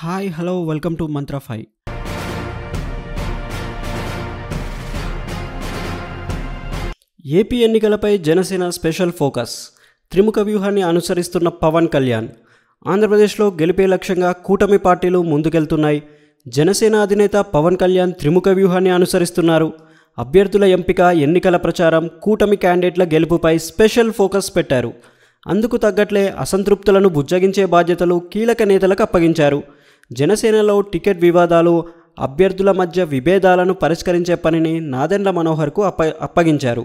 Hi hello welcome to Mantra 5. AP ఎన్నికలపై Janasena special focus. త్రిముఖ వ్యూహాన్ని అనుసరిస్తున్న పవన్ కళ్యాణ్. ఆంధ్రప్రదేశ్లో గెలిపే లక్ష్యంగా కూటమి పార్టీలు ముందుకెళ్తున్నాయి. జనసేన అధినేత పవన్ కళ్యాణ్ త్రిముఖ వ్యూహాన్ని అనుసరిస్తున్నారు. అభ్యర్థుల ఎంపిక, ఎన్నికల ప్రచారం, కూటమి క్యాండిడేట్ల గెలుపుపై స్పెషల్ ఫోకస్ పెట్టారు. అందుకు తగ్గట్లే అసంతృప్తులను బుజ్జగించే బాధ్యతలు కీలక నేతలకు అప్పగించారు. జనసేనలో టికెట్ వివాదాలు, అభ్యర్థుల మధ్య విభేదాలను పరిష్కరించే పనిని నాదెండ్ల మనోహర్కు అప్పగించారు.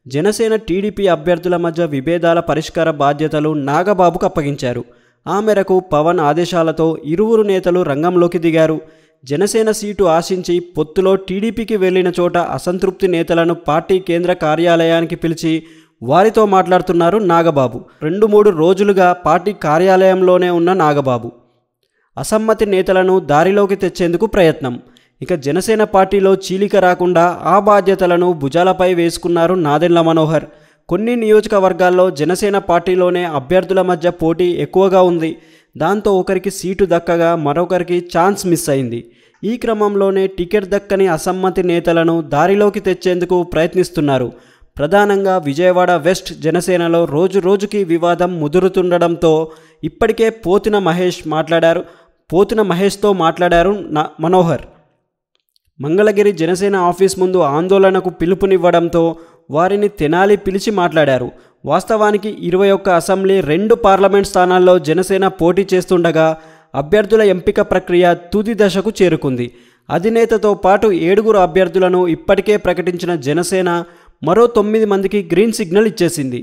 జనసేన టీడీపీ అభ్యర్థుల మధ్య విభేదాల పరిష్కార బాధ్యతలు నాగబాబుకు అప్పగించారు. ఆ మేరకు పవన్ ఆదేశాలతో ఇరువురు నేతలు రంగంలోకి దిగారు. జనసేన సీటు ఆశించి పొత్తులో టీడీపీకి వెళ్లిన చోట అసంతృప్తి నేతలను పార్టీ కేంద్ర కార్యాలయానికి పిలిచి వారితో మాట్లాడుతున్నారు నాగబాబు. 2-3 రోజులుగా పార్టీ కార్యాలయంలోనే ఉన్న నాగబాబు అసమ్మతి నేతలను దారిలోకి తెచ్చేందుకు ప్రయత్నం. ఇక జనసేన పార్టీలో చీలిక రాకుండా ఆ బాధ్యతలను భుజాలపై వేసుకున్నారు నాదెండ్ల మనోహర్. కొన్ని నియోజకవర్గాల్లో జనసేన పార్టీలోనే అభ్యర్థుల మధ్య పోటీ ఎక్కువగా ఉంది. దాంతో ఒకరికి సీటు దక్కగా మరొకరికి ఛాన్స్ మిస్ అయింది. ఈ క్రమంలోనే టికెట్ దక్కని అసమ్మతి నేతలను దారిలోకి తెచ్చేందుకు ప్రయత్నిస్తున్నారు. ప్రధానంగా విజయవాడ వెస్ట్ జనసేనలో రోజు రోజుకి వివాదం ముదురుతుండడంతో ఇప్పటికే పోతిన మహేష్తో మాట్లాడారు మనోహర్. మంగళగిరి జనసేన ఆఫీస్ ముందు ఆందోళనకు పిలుపునివ్వడంతో వారిని తెనాలి పిలిచి మాట్లాడారు. వాస్తవానికి 21 అసెంబ్లీ, 2 పార్లమెంట్ స్థానాల్లో జనసేన పోటీ చేస్తుండగా అభ్యర్థుల ఎంపిక ప్రక్రియ తుది దశకు చేరుకుంది. అధినేతతో పాటు 7 అభ్యర్థులను ఇప్పటికే ప్రకటించిన జనసేన మరో 9 మందికి గ్రీన్ సిగ్నల్ ఇచ్చేసింది.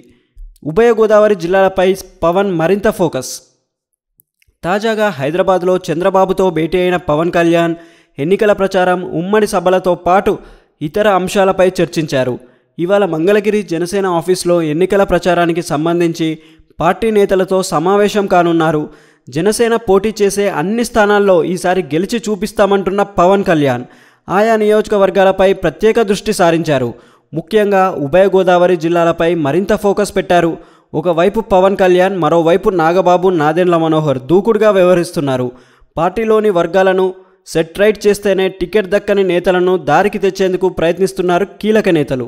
ఉభయ గోదావరి జిల్లాలపై పవన్ మరింత ఫోకస్. తాజాగా హైదరాబాద్లో చంద్రబాబుతో భేటీ అయిన పవన్ కళ్యాణ్ ఎన్నికల ప్రచారం, ఉమ్మడి సభలతో పాటు ఇతర అంశాలపై చర్చించారు. ఇవాళ మంగళగిరి జనసేన ఆఫీస్లో ఎన్నికల ప్రచారానికి సంబంధించి పార్టీ నేతలతో సమావేశం కానున్నారు. జనసేన పోటీ చేసే అన్ని స్థానాల్లో ఈసారి గెలిచి చూపిస్తామంటున్న పవన్ కళ్యాణ్ ఆయా నియోజకవర్గాలపై ప్రత్యేక దృష్టి సారించారు. ముఖ్యంగా ఉభయ గోదావరి జిల్లాలపై మరింత ఫోకస్ పెట్టారు. ఒకవైపు పవన్ కళ్యాణ్, మరోవైపు నాగబాబు, నాదెండ్ల మనోహర్ దూకుడుగా వ్యవహరిస్తున్నారు. పార్టీలోని వర్గాలను సెట్ రైట్ చేస్తేనే టికెట్ దక్కని నేతలను దారికి తెచ్చేందుకు ప్రయత్నిస్తున్నారు కీలక నేతలు.